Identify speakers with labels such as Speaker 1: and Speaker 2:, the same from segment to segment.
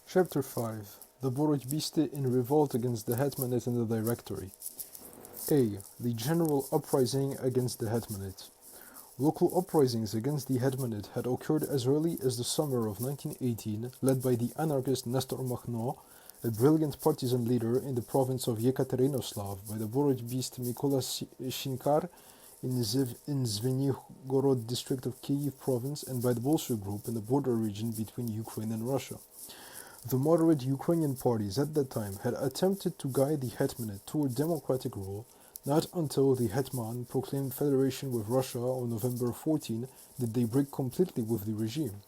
Speaker 1: Chapter 5. The Borot'bisty in revolt against the Hetmanate and the Directory. A. The general uprising against the Hetmanate. Local uprisings against the Hetmanate had occurred as early as the summer of 1918, led by the anarchist Nestor Makhno, a brilliant partisan leader in the province of Yekaterinoslav, by the Borot'bist Mykola Shinkar in Zvenigorod district of Kiev province, and by the Bolshevik group in the border region between Ukraine and Russia. The moderate Ukrainian parties at that time had attempted to guide the Hetmanate toward democratic rule. Not until the Hetman proclaimed federation with Russia on November 14 did they break completely with the regime.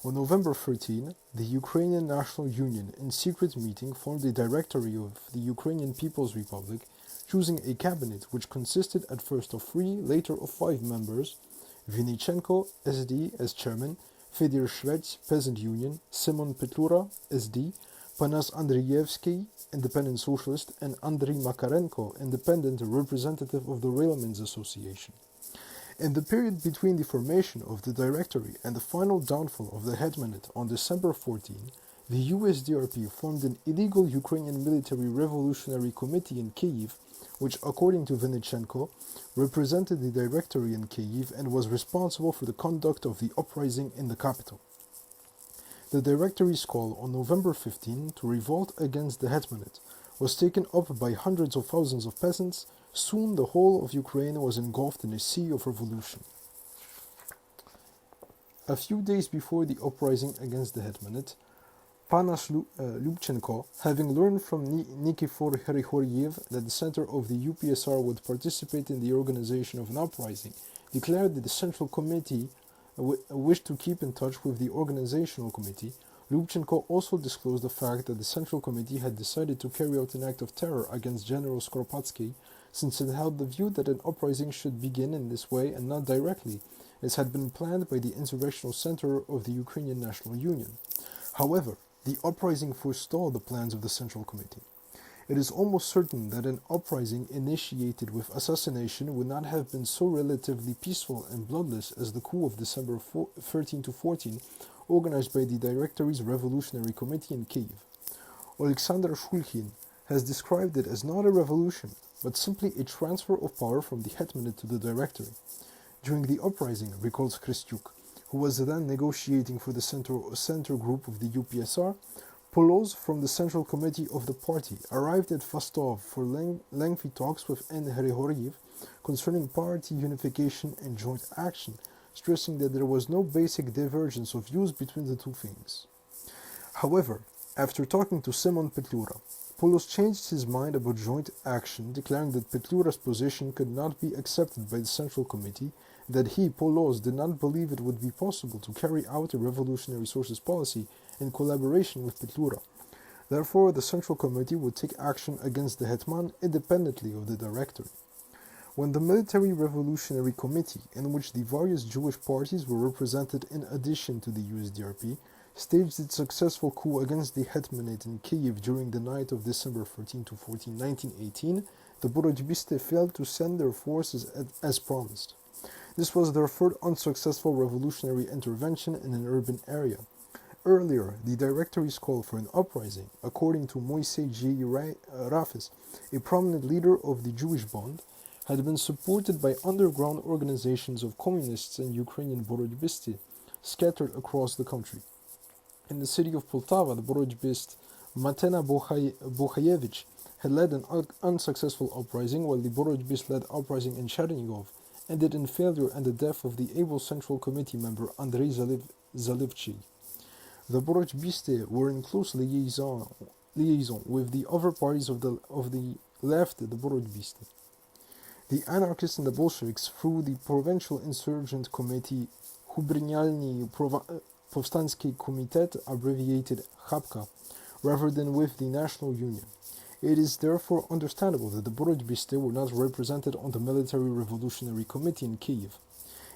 Speaker 1: On November 13, the Ukrainian National Union in secret meeting formed a directory of the Ukrainian People's Republic, choosing a cabinet which consisted at first of 3, later of 5 members: Maistrenko, SD, as chairman, Fedor Shvets, Peasant Union, Simon Petlura, SD, Panas Andreyevsky, Independent Socialist, and Andriy Makarenko, Independent representative of the Railmen's Association. In the period between the formation of the directory and the final downfall of the Hetmanate on December 14, the USDRP formed an illegal Ukrainian Military Revolutionary Committee in Kiev, which, according to Vinnichenko, represented the directory in Kiev and was responsible for the conduct of the uprising in the capital. The directory's call on November 15 to revolt against the Hetmanate was taken up by hundreds of thousands of peasants. Soon the whole of Ukraine was engulfed in a sea of revolution. A few days before the uprising against the Hetmanate, Panas Lyubchenko, having learned from Nikifor Hrigoryev that the center of the UPSR would participate in the organization of an uprising, declared that the Central Committee wished to keep in touch with the Organizational Committee. Lyubchenko also disclosed the fact that the Central Committee had decided to carry out an act of terror against General Skoropadsky, since it held the view that an uprising should begin in this way and not directly, as had been planned by the Insurrectional Center of the Ukrainian National Union. However, the uprising forestalled the plans of the Central Committee. It is almost certain that an uprising initiated with assassination would not have been so relatively peaceful and bloodless as the coup of December 13 to 14, organized by the Directory's Revolutionary Committee in Kiev. Alexander Shulkin has described it as not a revolution, but simply a transfer of power from the Hetmanate to the Directory. During the uprising, recalls Khristyuk, who was then negotiating for the center group of the UPSR, Polos from the Central Committee of the party arrived at Fastov for lengthy talks with N. Hrigoryev concerning party unification and joint action, stressing that there was no basic divergence of views between the two things. However, after talking to Simon Petlura, Polos changed his mind about joint action, declaring that Petlura's position could not be accepted by the Central Committee, that he, Polos, did not believe it would be possible to carry out a revolutionary socialist policy in collaboration with Petlura. Therefore, the Central Committee would take action against the Hetman independently of the Directory. When the Military Revolutionary Committee, in which the various Jewish parties were represented in addition to the USDRP, staged its successful coup against the Hetmanate in Kiev during the night of December 13 to 14, 1918, the Borot'bisty failed to send their forces as promised. This was their third unsuccessful revolutionary intervention in an urban area. Earlier, the Directory's call for an uprising, according to Moisei J. Rafis, a prominent leader of the Jewish Bund, had been supported by underground organizations of communists and Ukrainian Borot'bisty scattered across the country. In the city of Poltava, the Borot'bist Matena Bohayevich had led an unsuccessful uprising, while the Borot'bist-led uprising in Chernigov ended in failure and the death of the able Central Committee member Andrei Zalivchi. The Borot'bisty were in close liaison with the other parties of the left, the Borot'bisty. The anarchists and the Bolsheviks, through the Provincial Insurgent Committee Hubrinialny Povstansky Komitet, abbreviated HAPKA, rather than with the National Union. It is therefore understandable that the Borot'bisty were not represented on the Military Revolutionary Committee in Kiev.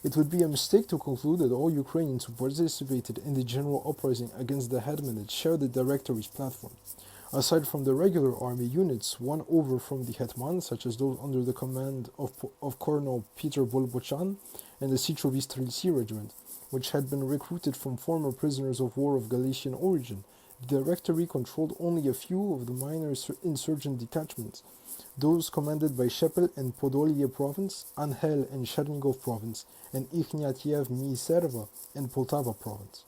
Speaker 1: It would be a mistake to conclude that all Ukrainians who participated in the general uprising against the Hetmanate shared the Directory's platform. Aside from the regular army units won over from the Hetman, such as those under the command of Colonel Peter Bolbochan and the Sichovi Streltsy regiment, which had been recruited from former prisoners of war of Galician origin, The Directory controlled only a few of the minor insurgent detachments, those commanded by Shepel in Podolia province, Anhel in Chernigov province, and Ignatiev Miserva in Poltava province.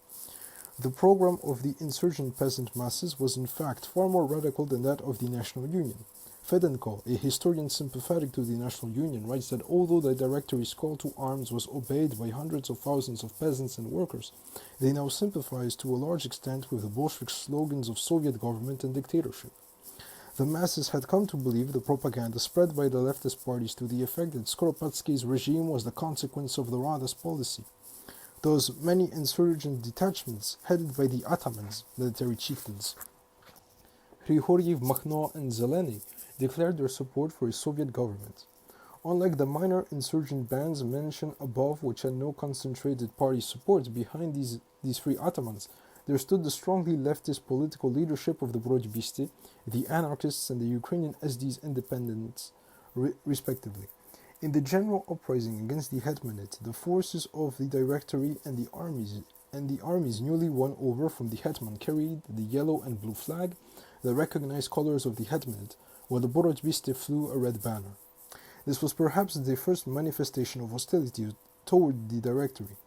Speaker 1: The program of the insurgent peasant masses was in fact far more radical than that of the National Union. Fedenko, a historian sympathetic to the National Union, writes that although the Directory's call to arms was obeyed by hundreds of thousands of peasants and workers, they now sympathized to a large extent with the Bolshevik slogans of Soviet government and dictatorship. The masses had come to believe the propaganda spread by the leftist parties to the effect that Skoropadsky's regime was the consequence of the Rada's policy. Those many insurgent detachments, headed by the atamans, military chieftains, Grigoriev, Makhno, and Zeleny, declared their support for a Soviet government. Unlike the minor insurgent bands mentioned above, which had no concentrated party support, behind these three atamans, there stood the strongly leftist political leadership of the Borot'bisty, the anarchists, and the Ukrainian SD's independents, respectively. In the general uprising against the hetmanate, the forces of the Directory and the armies newly won over from the hetman carried the yellow and blue flag, the recognized colors of the hetmanate, while the Borot'bisty flew a red banner. This was perhaps the first manifestation of hostility toward the Directory.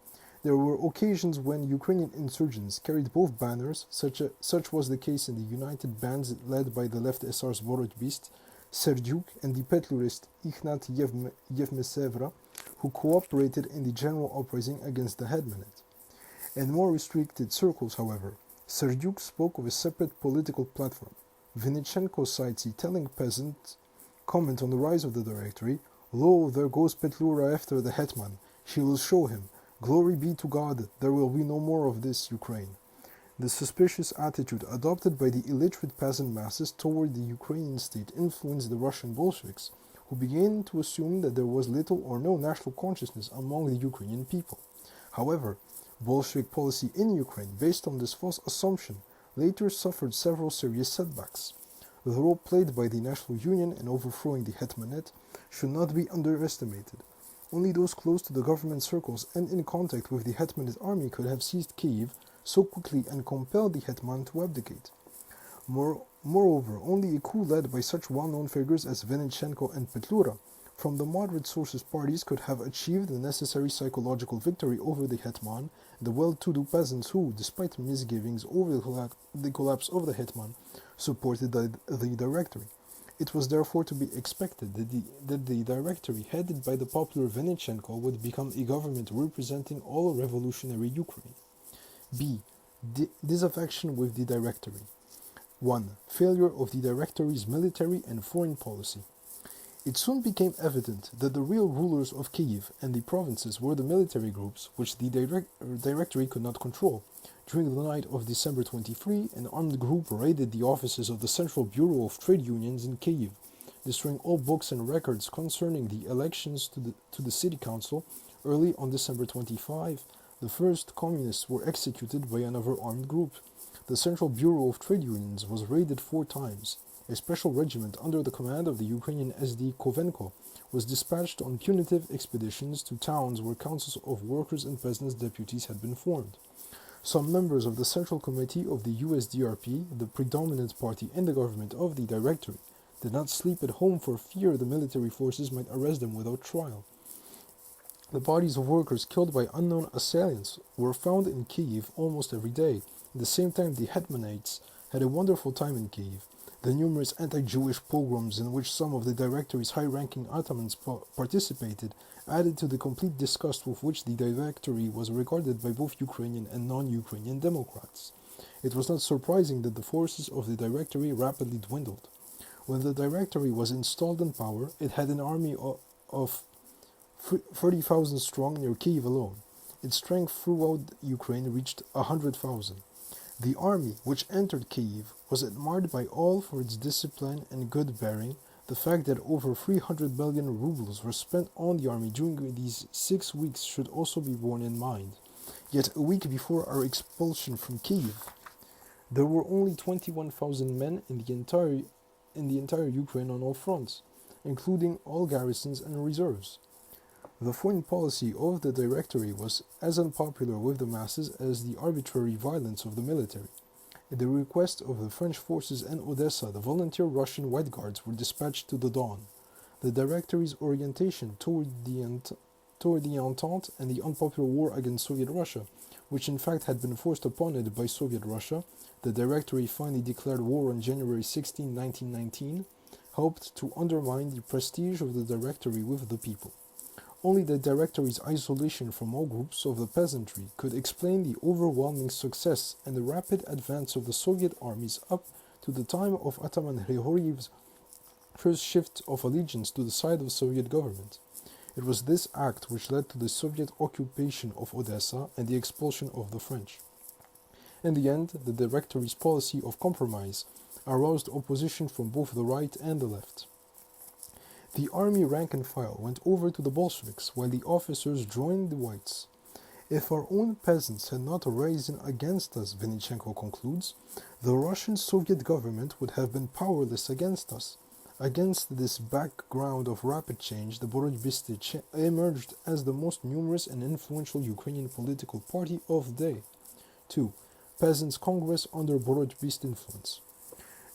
Speaker 1: There were occasions when Ukrainian insurgents carried both banners, such was the case in the united bands led by the left SR's Borot'bist, Serdyuk, and the Petlurist Ignat Yevmesevra, who cooperated in the general uprising against the hetmanate. In more restricted circles, however, Serdyuk spoke of a separate political platform. Vinnichenko cites a telling peasant comment on the rise of the Directory, "Lo, there goes Petlura after the hetman. She will show him. Glory be to God, there will be no more of this Ukraine." The suspicious attitude adopted by the illiterate peasant masses toward the Ukrainian state influenced the Russian Bolsheviks, who began to assume that there was little or no national consciousness among the Ukrainian people. However, Bolshevik policy in Ukraine, based on this false assumption, later suffered several serious setbacks. The role played by the National Union in overthrowing the hetmanate should not be underestimated. Only those close to the government circles and in contact with the hetmanate army could have seized Kyiv so quickly and compelled the hetman to abdicate. Moreover, only a coup led by such well-known figures as Vinnichenko and Petlura from the moderate sources parties could have achieved the necessary psychological victory over the hetman, the well-to-do peasants who, despite misgivings over the collapse of the hetman, supported the Directory. It was therefore to be expected that the Directory, headed by the popular Vinnichenko, would become a government representing all revolutionary Ukraine. B. Disaffection with the Directory. 1. Failure of the Directory's military and foreign policy. It soon became evident that the real rulers of Kyiv and the provinces were the military groups, which the Directory could not control. During the night of December 23, an armed group raided the offices of the Central Bureau of Trade Unions in Kyiv, destroying all books and records concerning the elections to the city council. Early on December 25, the first communists were executed by another armed group. The Central Bureau of Trade Unions was raided 4 times. A special regiment under the command of the Ukrainian SD Kovenko was dispatched on punitive expeditions to towns where councils of workers and peasants' deputies had been formed. Some members of the Central Committee of the USDRP, the predominant party in the government of the Directory, did not sleep at home for fear the military forces might arrest them without trial. The bodies of workers killed by unknown assailants were found in Kyiv almost every day. At the same time, the hetmanates had a wonderful time in Kyiv. The numerous anti-Jewish pogroms in which some of the Directory's high-ranking atamans participated added to the complete disgust with which the Directory was regarded by both Ukrainian and non-Ukrainian Democrats. It was not surprising that the forces of the Directory rapidly dwindled. When the Directory was installed in power, it had an army of 30,000 strong near Kyiv alone. Its strength throughout Ukraine reached 100,000. The army, which entered Kyiv, was admired by all for its discipline and good bearing. The fact that over 300 million rubles were spent on the army during these 6 weeks should also be borne in mind. Yet a week before our expulsion from Kyiv, there were only 21,000 men in the entire Ukraine on all fronts, including all garrisons and reserves. The foreign policy of the Directory was as unpopular with the masses as the arbitrary violence of the military. At the request of the French forces in Odessa, the volunteer Russian White Guards were dispatched to the Don. The Directory's orientation toward the Entente and the unpopular war against Soviet Russia, which in fact had been forced upon it by Soviet Russia, the Directory finally declared war on January 16, 1919, helped to undermine the prestige of the Directory with the people. Only the Directory's isolation from all groups of the peasantry could explain the overwhelming success and the rapid advance of the Soviet armies up to the time of Ataman Grigoriev's first shift of allegiance to the side of the Soviet government. It was this act which led to the Soviet occupation of Odessa and the expulsion of the French. In the end, the Directory's policy of compromise aroused opposition from both the right and the left. The army rank and file went over to the Bolsheviks, while the officers joined the Whites. If our own peasants had not risen against us, Vinichenko concludes, the Russian Soviet government would have been powerless against us. Against this background of rapid change, the Borot'bisty emerged as the most numerous and influential Ukrainian political party of the day. 2. Peasants' Congress under Borot'bist influence.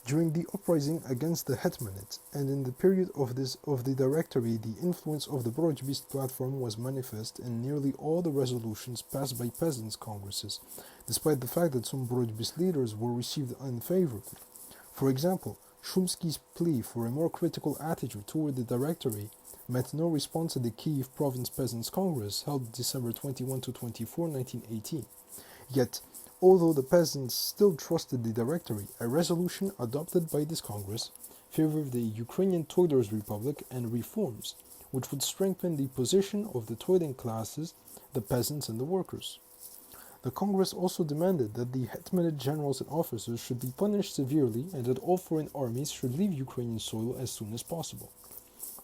Speaker 1: During the uprising against the Hetmanate and in the period of the Directory, the influence of the Borot'bist platform was manifest in nearly all the resolutions passed by peasants' congresses, despite the fact that some Borot'bist leaders were received unfavorably. For example, Shumsky's plea for a more critical attitude toward the Directory met no response at the Kiev Province Peasants' Congress held December 21 to 24, 1918. Yet, although the peasants still trusted the Directory, a resolution adopted by this Congress favored the Ukrainian Toilers' Republic and reforms, which would strengthen the position of the toiling classes, the peasants and the workers. The Congress also demanded that the Hetmanate generals and officers should be punished severely and that all foreign armies should leave Ukrainian soil as soon as possible.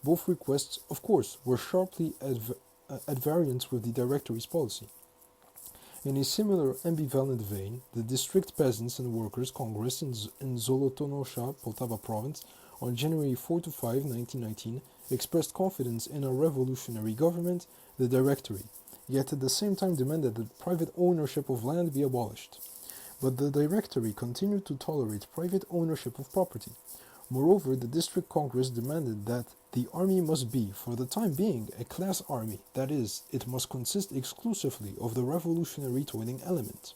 Speaker 1: Both requests, of course, were sharply at variance with the Directory's policy. In a similar ambivalent vein, the District Peasants and Workers Congress in Zolotonosha, Poltava Province, on January 4 to 5, 1919, expressed confidence in a revolutionary government, the Directory, yet at the same time demanded that private ownership of land be abolished. But the Directory continued to tolerate private ownership of property. Moreover, the District Congress demanded that the army must be, for the time being, a class army, that is, it must consist exclusively of the revolutionary toiling element.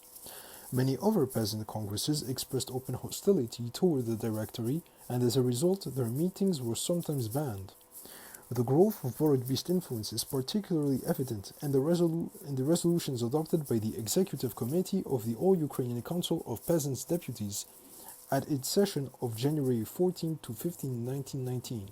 Speaker 1: Many other peasant congresses expressed open hostility toward the Directory, and as a result, their meetings were sometimes banned. The growth of Borot'bist influence is particularly evident in the resolutions adopted by the Executive Committee of the All-Ukrainian Council of Peasants' Deputies at its session of January 14 to 15, 1919.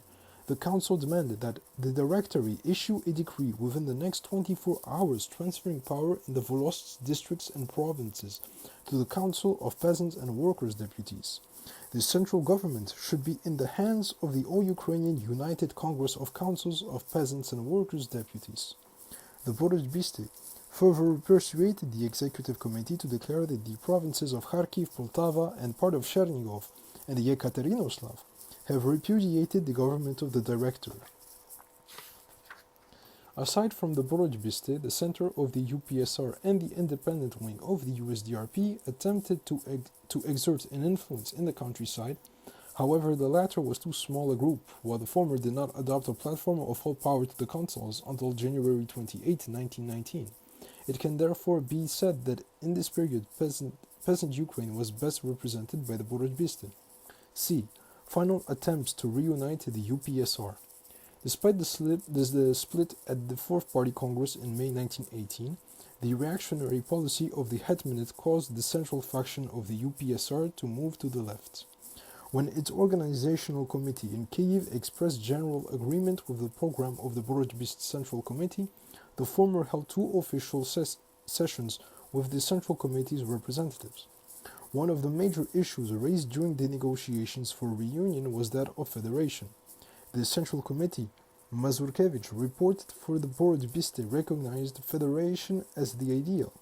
Speaker 1: The Council demanded that the Directory issue a decree within the next 24 hours transferring power in the Volosts districts and provinces to the Council of Peasants and Workers' Deputies. The central government should be in the hands of the All-Ukrainian United Congress of Councils of Peasants and Workers' Deputies. The Borot'bisty further persuaded the Executive Committee to declare that the provinces of Kharkiv, Poltava, and part of Chernigov and Yekaterinoslav have repudiated the government of the Directory. Aside from the Borot'bisty, the center of the UPSR and the independent wing of the USDRP attempted to exert an influence in the countryside. However, the latter was too small a group, while the former did not adopt a platform of full power to the councils until January 28, 1919. It can therefore be said that in this period, peasant Ukraine was best represented by the Borot'bisty. C. Final attempts to reunite the UPSR. Despite the split at the Fourth Party Congress in May 1918, the reactionary policy of the Hetmanate caused the central faction of the UPSR to move to the left. When its organizational committee in Kyiv expressed general agreement with the program of the Borot'bist Central Committee, the former held two official sessions with the Central Committee's representatives. One of the major issues raised during the negotiations for reunion was that of federation. The Central Committee, Mazurkevich, reported for the Borot'bisty recognized federation as the ideal.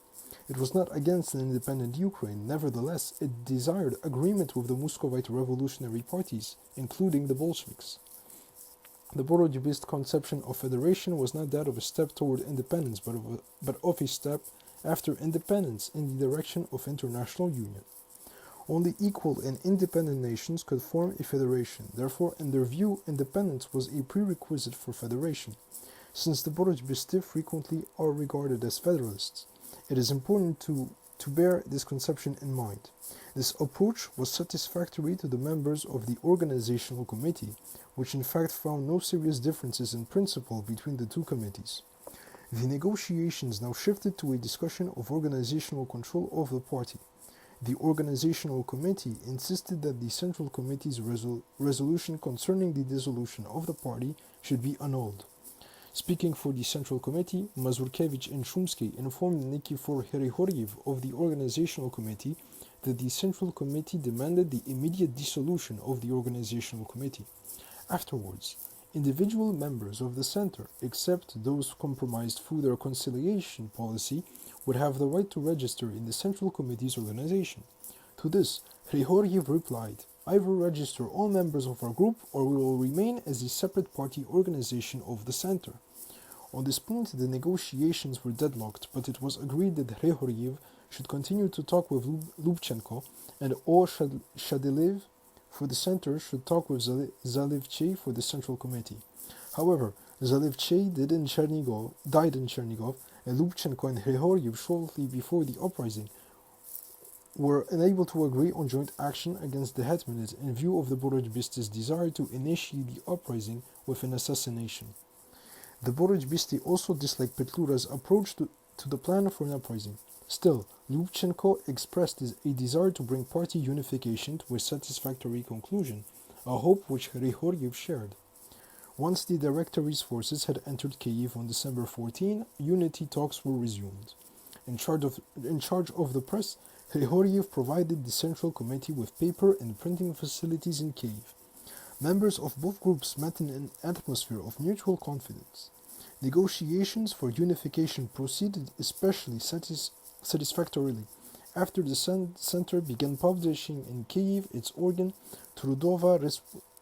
Speaker 1: It was not against an independent Ukraine, nevertheless, it desired agreement with the Muscovite revolutionary parties, including the Bolsheviks. The Borot'bist conception of federation was not that of a step toward independence, but of a step after independence in the direction of international union. Only equal and independent nations could form a federation. Therefore, in their view, independence was a prerequisite for federation. Since the Borot'bism frequently are regarded as federalists, it is important to bear this conception in mind. This approach was satisfactory to the members of the organizational committee, which in fact found no serious differences in principle between the two committees. The negotiations now shifted to a discussion of organizational control of the party. The organizational committee insisted that the Central Committee's resolution concerning the dissolution of the party should be annulled. Speaking for the Central Committee, Mazurkevich and Shumsky informed Nikifor Hrihoryev of the Organizational Committee that the Central Committee demanded the immediate dissolution of the Organizational Committee. Afterwards, individual members of the Center, except those compromised through their conciliation policy, would have the right to register in the Central Committee's organization. To this, Hrihoryev replied, "Either register all members of our group or we will remain as a separate party organization of the Center." On this point, the negotiations were deadlocked, but it was agreed that Hrihoryev should continue to talk with Lubchenko, and O. Shadelev for the Center should talk with Zalivchey for the Central Committee. However, Zalivchey died in Chernigov, and Lubchenko and Hrihoryev shortly before the uprising were unable to agree on joint action against the hetmanate in view of the Borot'bism's desire to initiate the uprising with an assassination. The Borot'bisti also disliked Petlura's approach to the plan for an uprising. Still, Lubchenko expressed a desire to bring party unification to a satisfactory conclusion, a hope which Hrihoryev shared. Once the Directory's forces had entered Kiev on December 14, unity talks were resumed. In charge of the press, Hrihoryev provided the Central Committee with paper and printing facilities in Kiev. Members of both groups met in an atmosphere of mutual confidence. Negotiations for unification proceeded especially satisfactorily after the Center began publishing in Kiev its organ Trudova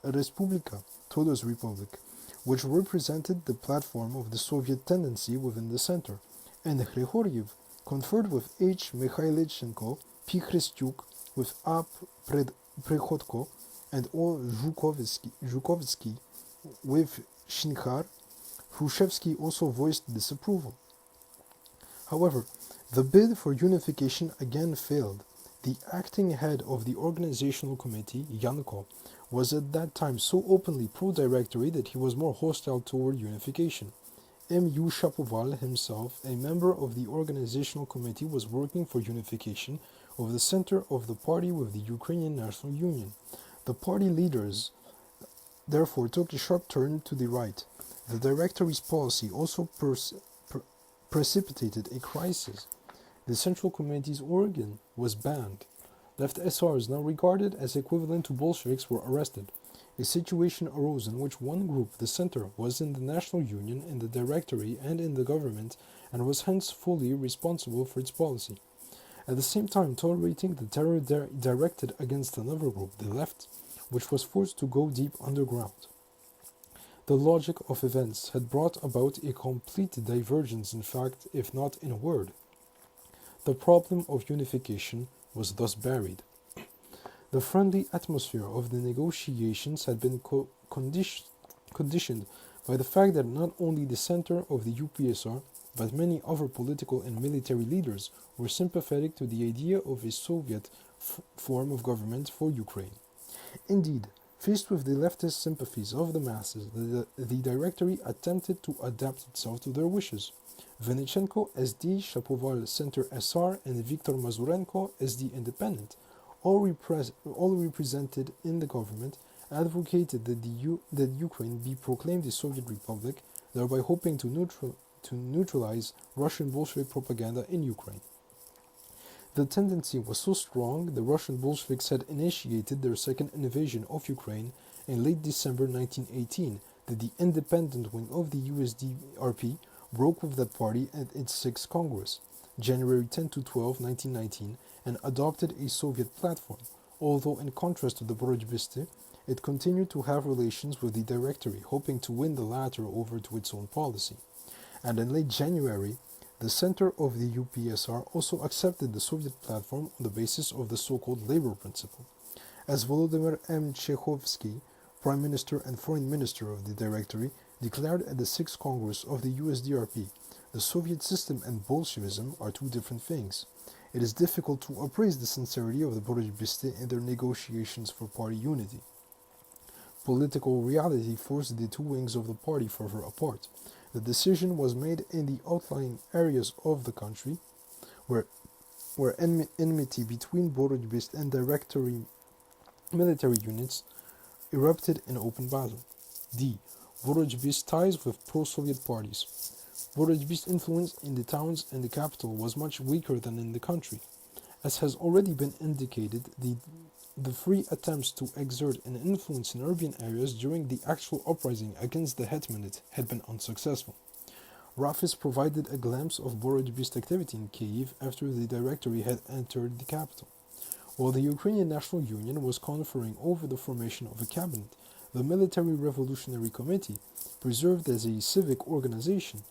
Speaker 1: Respublika, Trudo's Republic, which represented the platform of the Soviet tendency within the Center, and Hrihoryev conferred with H. Mikhailichenko, P. Khristyuk, with A. Prihodko, and O. Zhukovsky, with Shinkhar. Hrushevsky also voiced disapproval. However, the bid for unification again failed. The acting head of the organizational committee, Yanko, was at that time so openly pro-directory that he was more hostile toward unification. M.U. Shapoval himself, a member of the organizational committee, was working for unification of the center of the party with the Ukrainian National Union. The party leaders therefore took a sharp turn to the right. The directory's policy also precipitated a crisis. The Central Committee's organ was banned. Left SRs, now regarded as equivalent to Bolsheviks, were arrested. A situation arose in which one group, the Center, was in the National Union, in the Directory, and in the government, and was hence fully responsible for its policy. At the same time, tolerating the terror directed against another group, the Left, which was forced to go deep underground. The logic of events had brought about a complete divergence in fact, if not in word. The problem of unification was thus buried. The friendly atmosphere of the negotiations had been conditioned by the fact that not only the center of the UPSR, but many other political and military leaders were sympathetic to the idea of a Soviet form of government for Ukraine. Indeed, faced with the leftist sympathies of the masses, the Directory attempted to adapt itself to their wishes. Vinnichenko, SD, Shapoval, Center SR, and Viktor Mazurenko, SD Independent, all represented in the government, advocated that Ukraine be proclaimed a Soviet republic, thereby hoping to neutralize Russian Bolshevik propaganda in Ukraine. The tendency was so strong, the Russian Bolsheviks had initiated their second invasion of Ukraine in late December 1918, that the independent wing of the USDRP broke with that party at its 6th Congress, January 10 to 12, 1919, and adopted a Soviet platform, although in contrast to the Borot'bism, it continued to have relations with the Directory, hoping to win the latter over to its own policy. And in late January, The center of the UPSR also accepted the Soviet platform on the basis of the so-called labor principle. As Volodymyr M. Chekhovsky, Prime Minister and Foreign Minister of the Directory, declared at the 6th Congress of the USDRP, the Soviet system and Bolshevism are two different things. It is difficult to appraise the sincerity of the Borot'bisti in their negotiations for party unity. Political reality forced the two wings of the party further apart. The decision was made in the outlying areas of the country, where enmity between Borot'bist and Directory military units erupted in open battle. D. Borot'bist ties with pro-Soviet parties. Borot'bist influence in the towns and the capital was much weaker than in the country. As has already been indicated, the three attempts to exert an influence in urban areas during the actual uprising against the Hetmanate had been unsuccessful. Rafis provided a glimpse of Borot'bist activity in Kiev after the Directory had entered the capital. While the Ukrainian National Union was conferring over the formation of a cabinet, the Military Revolutionary Committee, preserved as a civic organization,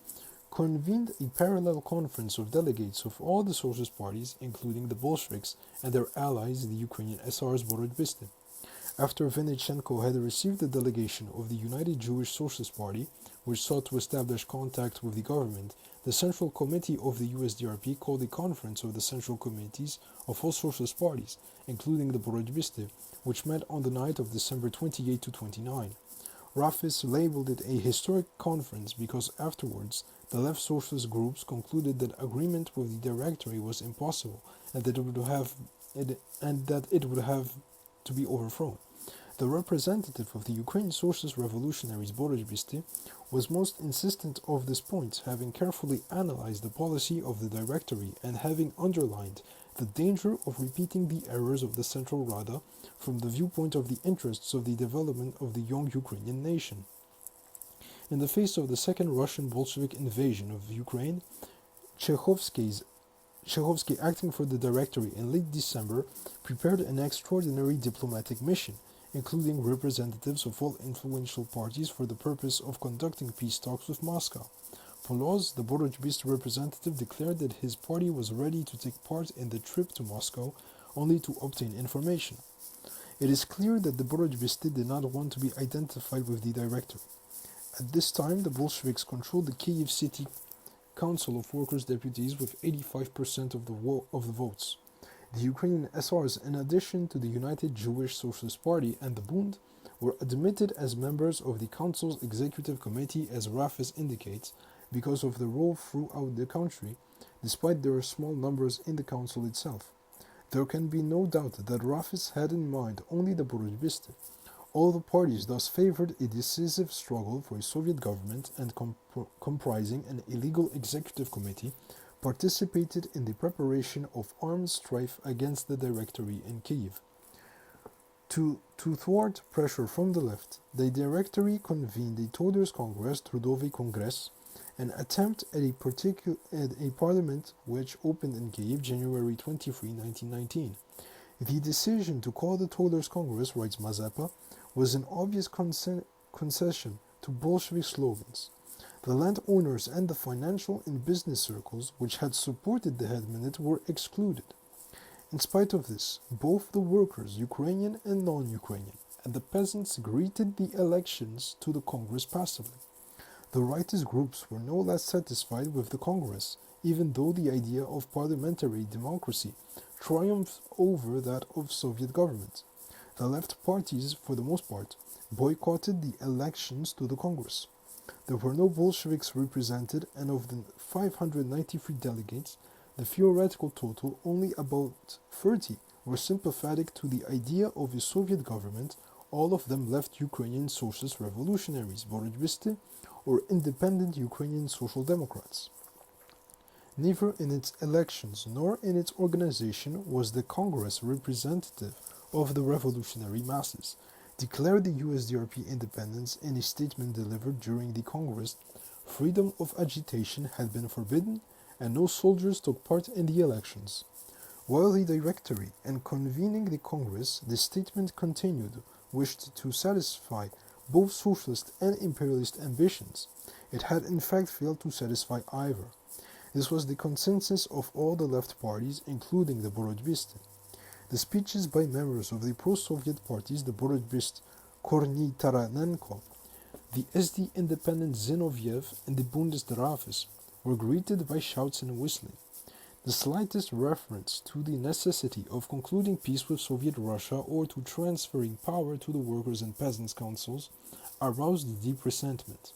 Speaker 1: convened a parallel conference of delegates of all the socialist parties, including the Bolsheviks and their allies, the Ukrainian SR's Borot'bism. After Maistrenko had received the delegation of the United Jewish Socialist Party, which sought to establish contact with the government, the Central Committee of the USDRP called a conference of the Central Committees of all socialist parties, including the Borot'bism, which met on the night of December 28 to 29. Rafis labeled it a historic conference because afterwards the left socialist groups concluded that agreement with the Directory was impossible and that it would have to be overthrown. The representative of the Ukrainian Socialist Revolutionaries, Borot'bism, was most insistent of this point, having carefully analyzed the policy of the Directory and having underlined the danger of repeating the errors of the Central Rada from the viewpoint of the interests of the development of the young Ukrainian nation. In the face of the second Russian Bolshevik invasion of Ukraine, Chekhovsky, acting for the Directory in late December, prepared an extraordinary diplomatic mission, including representatives of all influential parties for the purpose of conducting peace talks with Moscow. Poloz, the Borot'bist representative, declared that his party was ready to take part in the trip to Moscow only to obtain information. It is clear that the Borot'bisti did not want to be identified with the Directory. At this time, the Bolsheviks controlled the Kiev City Council of Workers' Deputies with 85% of the votes. The Ukrainian SRs, in addition to the United Jewish Socialist Party and the Bund, were admitted as members of the Council's Executive Committee, as Rafis indicates, because of their role throughout the country, despite their small numbers in the Council itself. There can be no doubt that Rafis had in mind only the Borot'bisti. All the parties thus favored a decisive struggle for a Soviet government and comprising an illegal executive committee participated in the preparation of armed strife against the Directory in Kiev. To thwart pressure from the left, the Directory convened the Tolders Congress, Trudovy Congress, an attempt at a parliament which opened in Kiev January 23, 1919. The decision to call the Tolders Congress, writes Mazepa, was an obvious concession to Bolshevik slogans. The landowners and the financial and business circles which had supported the Hetmanate were excluded. In spite of this, both the workers, Ukrainian and non-Ukrainian, and the peasants greeted the elections to the Congress passively. The rightist groups were no less satisfied with the Congress, even though the idea of parliamentary democracy triumphed over that of Soviet government. The left parties, for the most part, boycotted the elections to the Congress. There were no Bolsheviks represented, and of the 593 delegates, the theoretical total, only about 30 were sympathetic to the idea of a Soviet government. All of them left Ukrainian Socialist Revolutionaries, Borot'bisti, or independent Ukrainian Social Democrats. Neither in its elections nor in its organization was the Congress representative of the revolutionary masses, declared the USDRP independence in a statement delivered during the Congress. Freedom of agitation had been forbidden, and no soldiers took part in the elections. While the Directory, in convening the Congress, the statement continued, wished to satisfy both socialist and imperialist ambitions, it had in fact failed to satisfy either. This was the consensus of all the left parties, including the Borot'bism. The speeches by members of the pro-Soviet parties, the Borot'bist Korniy Taranenko, the SD independent Zinoviev, and the Bundesrats were greeted by shouts and whistling. The slightest reference to the necessity of concluding peace with Soviet Russia or to transferring power to the workers' and peasants' councils aroused deep resentment.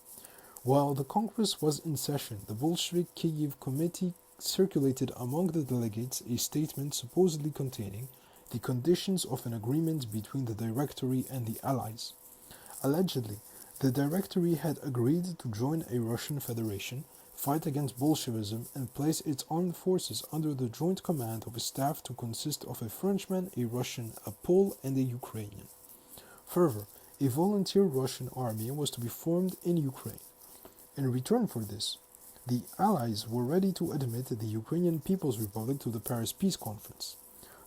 Speaker 1: While the Congress was in session, the Bolshevik Kiev Committee circulated among the delegates a statement supposedly containing the conditions of an agreement between the Directory and the Allies. Allegedly, the Directory had agreed to join a Russian federation, fight against Bolshevism, and place its armed forces under the joint command of a staff to consist of a Frenchman, a Russian, a Pole, and a Ukrainian. Further, a volunteer Russian army was to be formed in Ukraine. In return for this, the Allies were ready to admit the Ukrainian People's Republic to the Paris Peace Conference.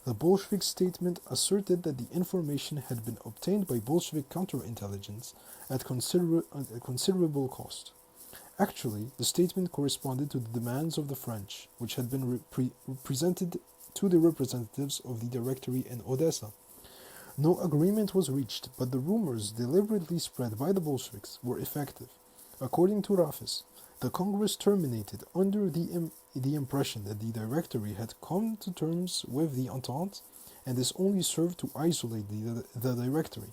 Speaker 1: The Bolshevik statement asserted that the information had been obtained by Bolshevik counterintelligence at considerable cost. Actually, the statement corresponded to the demands of the French, which had been presented to the representatives of the Directory in Odessa. No agreement was reached, but the rumors deliberately spread by the Bolsheviks were effective. According to Rafis, the Congress terminated under the impression that the Directory had come to terms with the Entente, and this only served to isolate the Directory.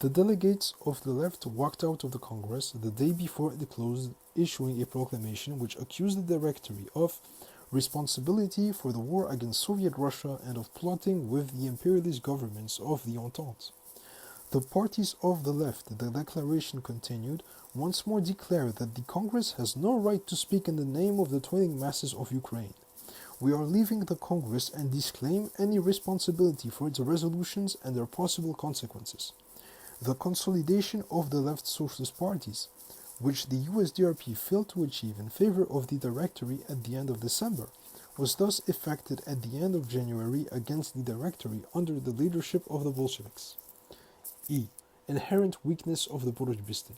Speaker 1: The delegates of the left walked out of the Congress the day before it closed, issuing a proclamation which accused the Directory of responsibility for the war against Soviet Russia and of plotting with the imperialist governments of the Entente. The parties of the left, the declaration continued, once more declared that the Congress has no right to speak in the name of the toiling masses of Ukraine. We are leaving the Congress and disclaim any responsibility for its resolutions and their possible consequences. The consolidation of the left socialist parties, which the USDRP failed to achieve in favor of the Directory at the end of December, was thus effected at the end of January against the Directory under the leadership of the Bolsheviks. E. Inherent weakness of the Borot'bism.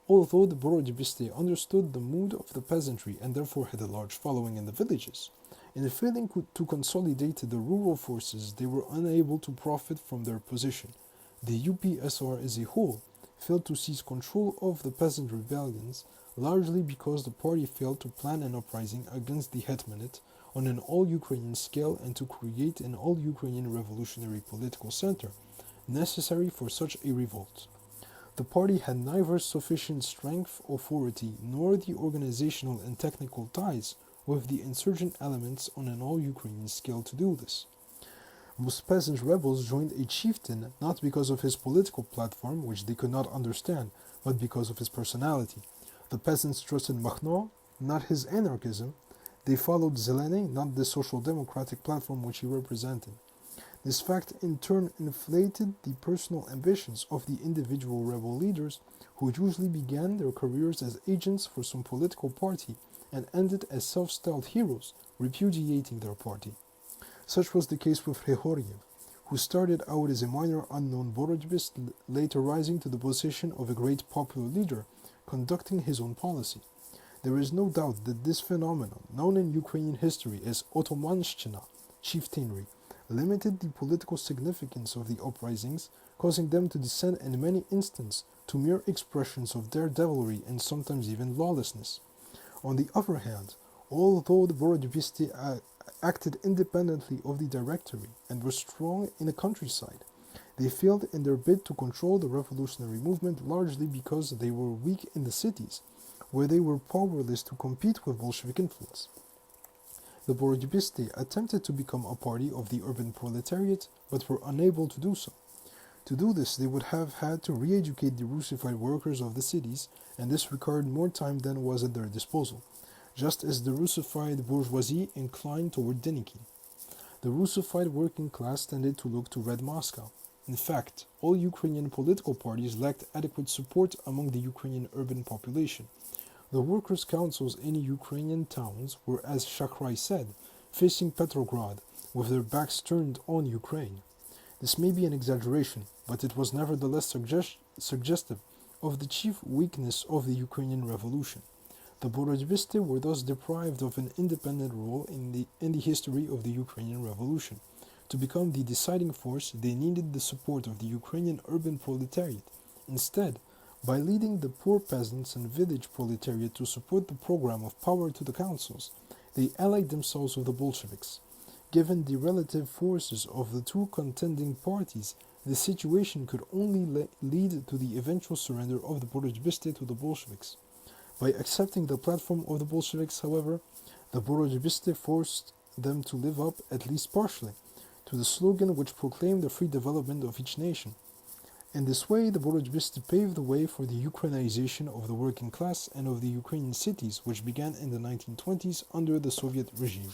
Speaker 1: Although the Borot'bism understood the mood of the peasantry and therefore had a large following in the villages, in failing to consolidate the rural forces, they were unable to profit from their position. The UPSR as a whole failed to seize control of the peasant rebellions, largely because the party failed to plan an uprising against the Hetmanate on an all-Ukrainian scale and to create an all-Ukrainian revolutionary political center necessary for such a revolt. The party had neither sufficient strength, authority, nor the organizational and technical ties with the insurgent elements on an all-Ukrainian scale to do this. Most peasant rebels joined a chieftain not because of his political platform, which they could not understand, but because of his personality. The peasants trusted Makhno, not his anarchism. They followed Zeleny, not the social democratic platform which he represented. This fact in turn inflated the personal ambitions of the individual rebel leaders, who usually began their careers as agents for some political party and ended as self-styled heroes, repudiating their party. Such was the case with Hrihoryev, who started out as a minor unknown Borot'bist, later rising to the position of a great popular leader, conducting his own policy. There is no doubt that this phenomenon, known in Ukrainian history as Otomanshchina, chieftainry, limited the political significance of the uprisings, causing them to descend in many instances to mere expressions of daredevilry and sometimes even lawlessness. On the other hand, although the Borot'bism acted independently of the Directory and were strong in the countryside, they failed in their bid to control the revolutionary movement largely because they were weak in the cities, where they were powerless to compete with Bolshevik influence. The Borot'bism attempted to become a party of the urban proletariat, but were unable to do so. To do this, they would have had to re-educate the Russified workers of the cities, and this required more time than was at their disposal, just as the Russified bourgeoisie inclined toward Denikin. The Russified working class tended to look to Red Moscow. In fact, all Ukrainian political parties lacked adequate support among the Ukrainian urban population. The workers' councils in Ukrainian towns were, as Shakrai said, facing Petrograd, with their backs turned on Ukraine. This may be an exaggeration, but it was nevertheless suggestive of the chief weakness of the Ukrainian revolution. The Borot'bistes were thus deprived of an independent role in the history of the Ukrainian Revolution. To become the deciding force, they needed the support of the Ukrainian urban proletariat. Instead, by leading the poor peasants and village proletariat to support the program of power to the councils, they allied themselves with the Bolsheviks. Given the relative forces of the two contending parties, the situation could only lead to the eventual surrender of the Borot'bistes to the Bolsheviks. By accepting the platform of the Bolsheviks, however, the Borot'bistes forced them to live up, at least partially, to the slogan which proclaimed the free development of each nation. In this way, the Borot'bistes paved the way for the Ukrainization of the working class and of the Ukrainian cities, which began in the 1920s under the Soviet regime.